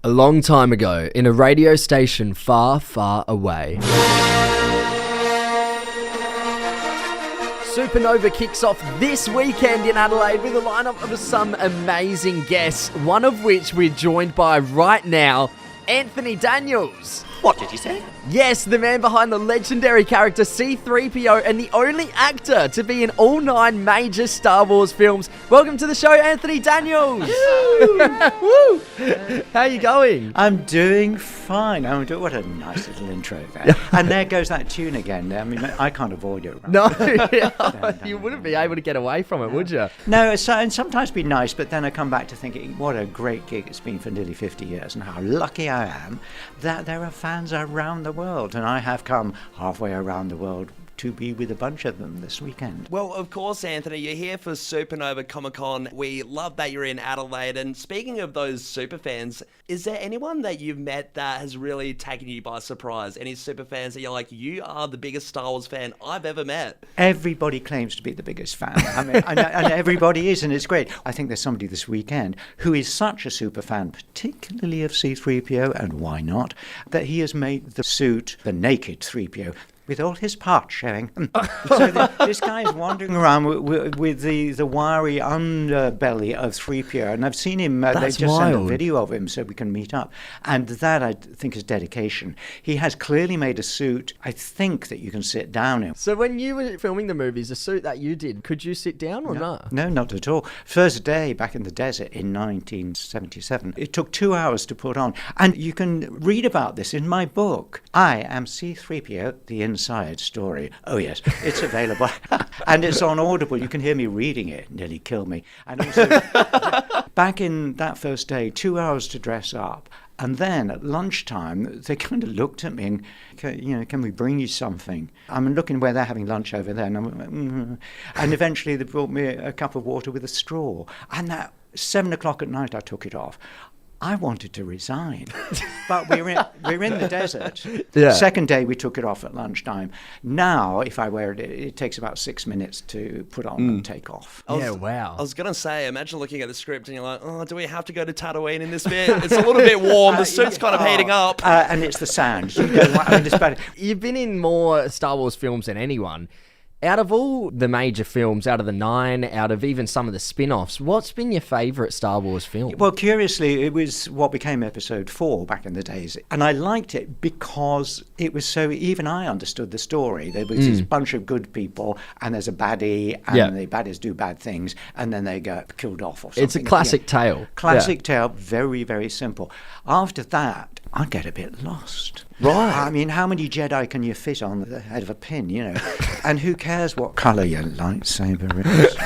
A long time ago, in a radio station far, far away. Supanova kicks off this weekend in Adelaide with a lineup of some amazing guests, one of which we're joined by right now, Anthony Daniels. What did he say? Yes, the man behind the legendary character C-3PO and the only actor to be in all 9 major Star Wars films. Welcome to the show, Anthony Daniels. Woo! How you going? I'm doing fine. What a nice little intro there. And there goes that tune again. I mean, I can't avoid it. Right? No, you wouldn't be able to get away from it, would you? No, and sometimes be nice, but then I come back to thinking, what a great gig it's been for nearly 50 years, and how lucky I am that there are fans around the world, and I have come halfway around the world to be with a bunch of them this weekend. Well, of course, Anthony, you're here for Supanova Comic-Con. We love that you're in Adelaide. And speaking of those super fans, is there anyone that you've met that has really taken you by surprise? Any super fans that you're like, you are the biggest Star Wars fan I've ever met? Everybody claims to be the biggest fan. I mean, and everybody is, and it's great. I think there's somebody this weekend who is such a super fan, particularly of C-3PO, and why not, that he has made the suit, the naked 3PO, with all his parts showing. So this guy is wandering around with the wiry underbelly of 3PO, and I've seen him, they just sent a video of him so we can meet up, and that I think is dedication. He has clearly made a suit, I think, that you can sit down in. So when you were filming the movies, the suit that you did, could you sit down or not? No, not at all. First day back in the desert in 1977, it took 2 hours to put on, and you can read about this in my book. I am C-3PO, the Inside Story. Oh yes, it's available. And it's on Audible. You can hear me reading it. Nearly kill me. And also, back in that first day, 2 hours to dress up. And then at lunchtime, they kind of looked at me and, can we bring you something? I'm looking where they're having lunch over there. And eventually they brought me a cup of water with a straw. And at 7 o'clock at night, I took it off. I wanted to resign, but we're in the desert. Yeah. Second day, we took it off at lunchtime. Now, if I wear it, it takes about 6 minutes to put on and take off. Wow. I was going to say, imagine looking at the script and you're like, oh, do we have to go to Tatooine in this bit? It's a little bit warm. The suit's kind of heating up. And it's the sand. It's bad. You've been in more Star Wars films than anyone. Out of all the major films, out of the 9, out of even some of the spin-offs, what's been your favourite Star Wars film? Well, curiously, it was what became Episode 4 back in the days. And I liked it because it was so, even I understood the story. There was this bunch of good people, and there's a baddie, and the baddies do bad things, and then they get killed off or something. It's a classic tale. Classic tale, very, very simple. After that, I get a bit lost. Right. I mean, how many Jedi can you fit on the head of a pin, And who cares what colour your lightsaber is?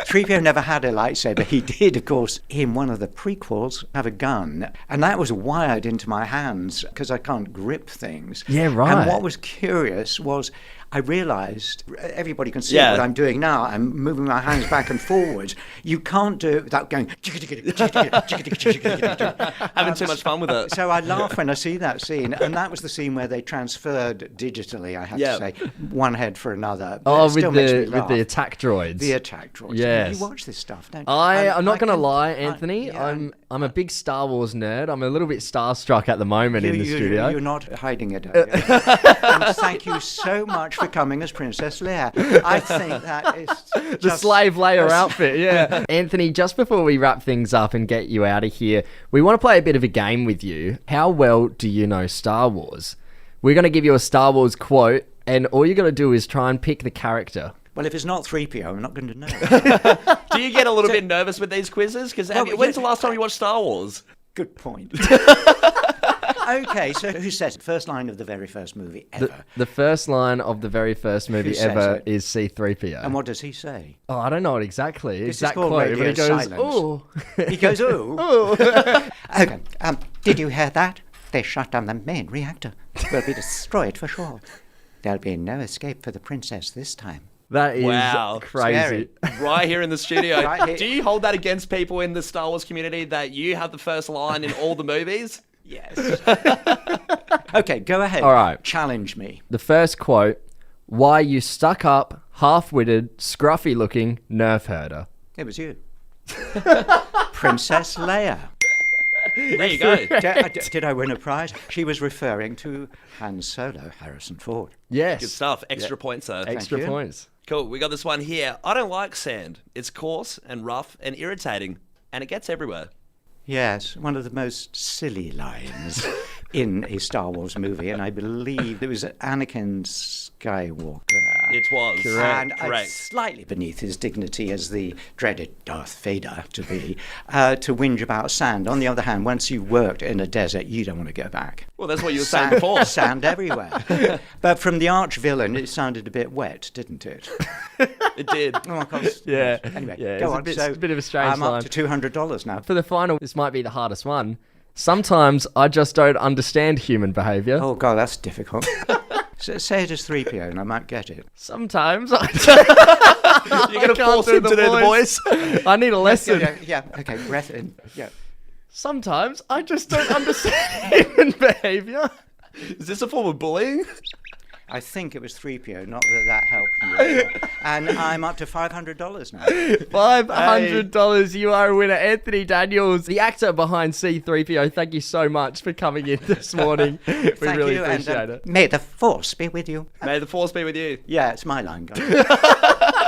3PO never had a lightsaber. He did, of course, in one of the prequels, have a gun. And that was wired into my hands because I can't grip things. Yeah, right. And what was curious was I realised, everybody can see what I'm doing now. I'm moving my hands back and forwards. You can't do it without going... Having too much fun with it. So I laugh when I see that scene. And that was the scene where they transferred digitally, I have to say, one head for another. Oh, with the attack droids. The attack droids. Yes. You watch this stuff, don't you? I'm not going to lie, Anthony. I'm a big Star Wars nerd. I'm a little bit starstruck at the moment in the studio. You're not hiding it. And thank you so much for coming as Princess Leia. I think that is the slave Leia outfit, yeah. Anthony, just before we wrap things up and get you out of here, we want to play a bit of a game with you. How well do you know Star Wars? We're going to give you a Star Wars quote, and all you're going to do is try and pick the character. Well, if it's not 3PO, I'm not going to know. Do you get a little bit nervous with these quizzes? Because when's the last time you watched Star Wars? Good point. Okay, so who says it? First line of the very first movie ever. The first line of the very first movie ever is C-3PO. And what does he say? Oh, I don't know it exactly. This exact is called quote. radio But he goes, silence. ooh. He goes, ooh. Ooh. Okay, did you hear that? They shut down the main reactor. Will be destroyed for sure. There'll be no escape for the princess this time. That is crazy. Scary. Right here in the studio. Right here. Do you hold that against people in the Star Wars community that you have the first line in all the movies? Yes. Okay, go ahead. All right. Challenge me. The first quote, why you stuck up, half-witted, scruffy-looking nerf herder. It was you. Princess Leia. There you go. Did I win a prize? She was referring to Han Solo, Harrison Ford. Yes. Good stuff. Extra points, though. Extra you. points. Cool. We got this one here. I don't like sand. It's coarse and rough and irritating, and it gets everywhere. Yes, one of the most silly lines in a Star Wars movie, and I believe it was Anakin Skywalker. It was. And Correct. slightly beneath his dignity as the dreaded Darth Vader to be, to whinge about sand. On the other hand, once you've worked in a desert, you don't want to go back. Well, that's what you were saying before. Sand everywhere. But from the arch villain, it sounded a bit wet, didn't it? It did. Oh, of course. Yeah. Anyway, Yeah, go it's on. a bit, So it's a bit of a strange I'm line. up to $200 now. For the final, this might be the hardest one. Sometimes I just don't understand human behaviour. Oh, God, that's difficult. Say it as 3PO and I might get it. Sometimes I You're going to force him to do the voice? I need a lesson. Yeah, okay, breath in. Yeah. Sometimes I just don't understand human behaviour. Is this a form of bullying? I think it was 3PO, not that helped me. And I'm up to $500 now. $500. You are a winner. Anthony Daniels, the actor behind C-3PO. Thank you so much for coming in this morning. We Thank really you, appreciate and it. may the force be with you. May the force be with you. Yeah, it's my line, guys.